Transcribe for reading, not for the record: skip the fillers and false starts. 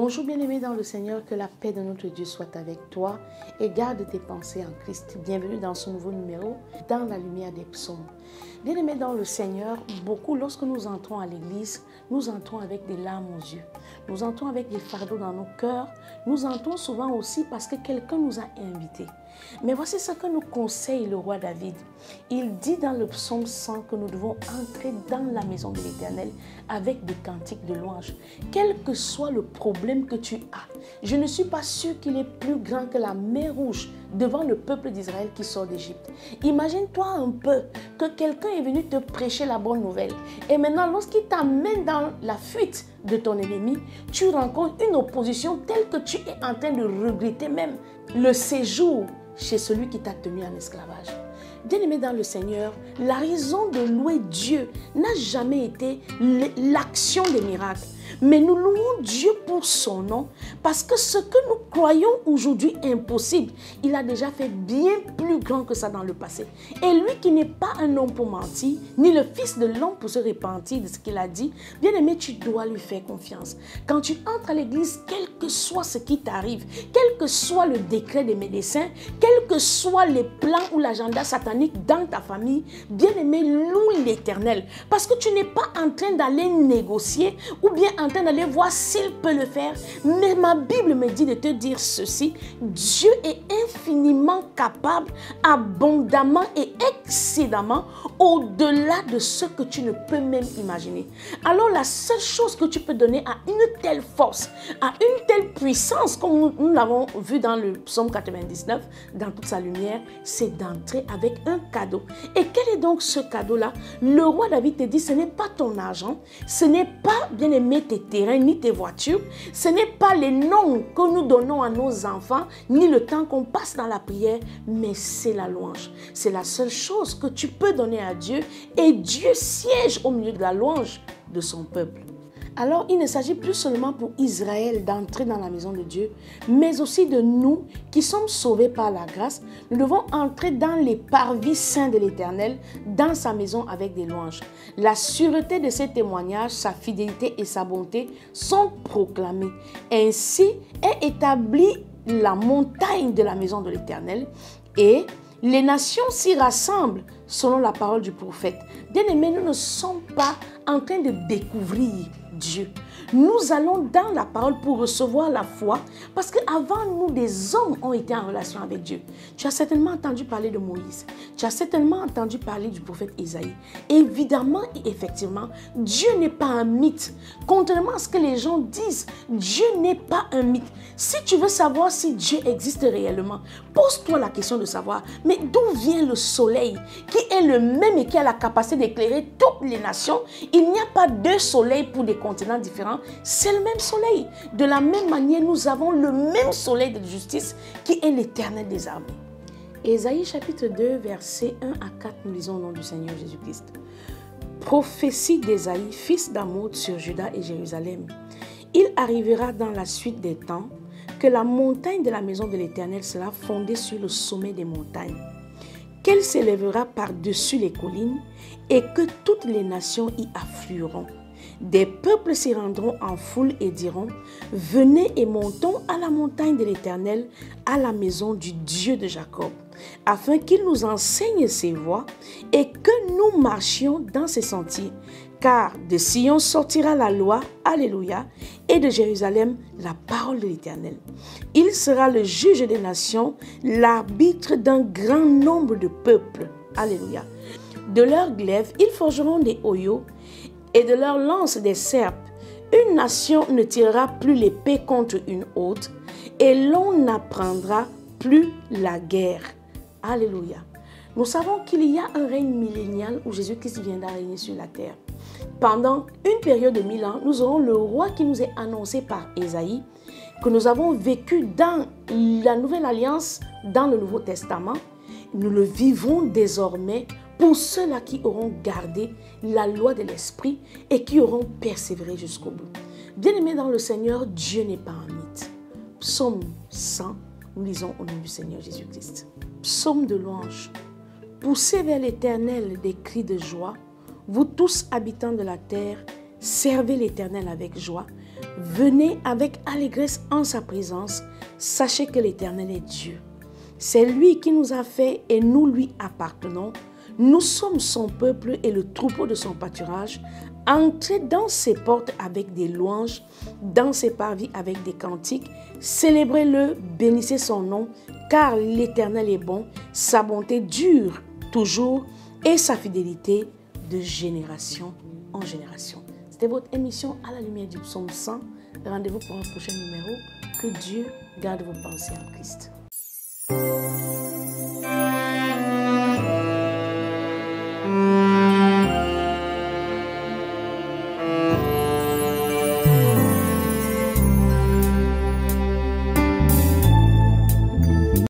Bonjour bien-aimé dans le Seigneur, que la paix de notre Dieu soit avec toi et garde tes pensées en Christ. Bienvenue dans ce nouveau numéro, dans la lumière des psaumes. Bien-aimé dans le Seigneur, beaucoup, lorsque nous entrons à l'église, nous entrons avec des larmes aux yeux. Nous entrons avec des fardeaux dans nos cœurs. Nous entrons souvent aussi parce que quelqu'un nous a invités. Mais voici ce que nous conseille le roi David. Il dit dans le psaume 100 que nous devons entrer dans la maison de l'Éternel avec des cantiques de louange. Quel que soit le problème que tu as, je ne suis pas sûr qu'il est plus grand que la mer Rouge devant le peuple d'Israël qui sort d'Égypte. Imagine-toi un peu que quelqu'un est venu te prêcher la bonne nouvelle. Et maintenant, lorsqu'il t'amène dans la fuite de ton ennemi, tu rencontres une opposition telle que tu es en train de regretter même le séjour chez celui qui t'a tenu en esclavage. Bien-aimé dans le Seigneur, la raison de louer Dieu n'a jamais été l'action des miracles. Mais nous louons Dieu pour son nom parce que ce que nous croyons aujourd'hui impossible, il a déjà fait bien plus grand que ça dans le passé. Et lui qui n'est pas un homme pour mentir, ni le fils de l'homme pour se repentir de ce qu'il a dit, bien-aimé, tu dois lui faire confiance. Quand tu entres à l'église, quel que soit ce qui t'arrive, quel que soit le décret des médecins, quels que soient les plans ou l'agenda satanique dans ta famille, bien-aimé, loue l'Éternel. Parce que tu n'es pas en train d'aller négocier ou bien en train d'aller voir s'il peut le faire. Mais ma Bible me dit de te dire ceci: Dieu est infiniment capable, abondamment et excédemment au-delà de ce que tu ne peux même imaginer. Alors la seule chose que tu peux donner à une telle force, à une telle puissance, comme nous l'avons vu dans le psaume 99, dans toute sa lumière, c'est d'entrer avec un cadeau. Et quel est donc ce cadeau-là? Le roi David te dit, ce n'est pas ton argent, ce n'est pas, bien aimé, tes terrains ni tes voitures, ce n'est pas les noms que nous donnons à nos enfants, ni le temps qu'on passe dans la prière, mais c'est la louange. C'est la seule chose que tu peux donner à Dieu, et Dieu siège au milieu de la louange de son peuple. Alors, il ne s'agit plus seulement pour Israël d'entrer dans la maison de Dieu, mais aussi de nous qui sommes sauvés par la grâce. Nous devons entrer dans les parvis saints de l'Éternel, dans sa maison avec des louanges. La sûreté de ses témoignages, sa fidélité et sa bonté sont proclamées. Ainsi est établie la montagne de la maison de l'Éternel et les nations s'y rassemblent selon la parole du prophète. Bien-aimés, nous ne sommes pas en train de découvrir Dieu. Nous allons dans la parole pour recevoir la foi parce qu'avant nous, des hommes ont été en relation avec Dieu. Tu as certainement entendu parler de Moïse. Tu as certainement entendu parler du prophète Isaïe. Évidemment et effectivement, Dieu n'est pas un mythe. Contrairement à ce que les gens disent, Dieu n'est pas un mythe. Si tu veux savoir si Dieu existe réellement, pose-toi la question de savoir, mais d'où vient le soleil qui est le même et qui a la capacité d'éclairer toutes les nations? Il n'y a pas deux soleils pour des continents différents, c'est le même soleil. De la même manière, nous avons le même soleil de justice qui est l'Éternel des armées. Ésaïe chapitre 2, versets 1 à 4, nous lisons au nom du Seigneur Jésus-Christ. Prophétie d'Ésaïe, fils d'Amoz sur Juda et Jérusalem. Il arrivera dans la suite des temps que la montagne de la maison de l'Éternel sera fondée sur le sommet des montagnes, qu'elle s'élèvera par-dessus les collines et que toutes les nations y afflueront. Des peuples s'y rendront en foule et diront, venez et montons à la montagne de l'Éternel, à la maison du Dieu de Jacob, afin qu'il nous enseigne ses voies et que nous marchions dans ses sentiers. Car de Sion sortira la loi, alléluia, et de Jérusalem la parole de l'Éternel. Il sera le juge des nations, l'arbitre d'un grand nombre de peuples, alléluia. De leurs glaives, ils forgeront des hoyaux, et de leurs lances des serpes. Une nation ne tirera plus l'épée contre une autre, et l'on n'apprendra plus la guerre. Alléluia. Nous savons qu'il y a un règne millénial où Jésus-Christ viendra régner sur la terre. Pendant une période de 1000 ans, nous aurons le roi qui nous est annoncé par Ésaïe, que nous avons vécu dans la Nouvelle Alliance, dans le Nouveau Testament. Nous le vivons désormais pour ceux-là qui auront gardé la loi de l'Esprit et qui auront persévéré jusqu'au bout. Bien-aimés dans le Seigneur, Dieu n'est pas un mythe. Psaume 100, nous lisons au nom du Seigneur Jésus-Christ. Psaume de louange. Poussez vers l'Éternel des cris de joie, vous tous habitants de la terre, servez l'Éternel avec joie, Venez avec allégresse en sa présence. Sachez que l'Éternel est Dieu. C'est lui qui nous a fait et nous lui appartenons. Nous sommes son peuple et le troupeau de son pâturage. Entrez dans ses portes avec des louanges, dans ses parvis avec des cantiques. Célébrez-le, bénissez son nom, car l'Éternel est bon. Sa bonté dure toujours et sa fidélité de génération en génération. C'était votre émission à la lumière du psaume 100. Rendez-vous pour un prochain numéro. Que Dieu garde vos pensées en Christ.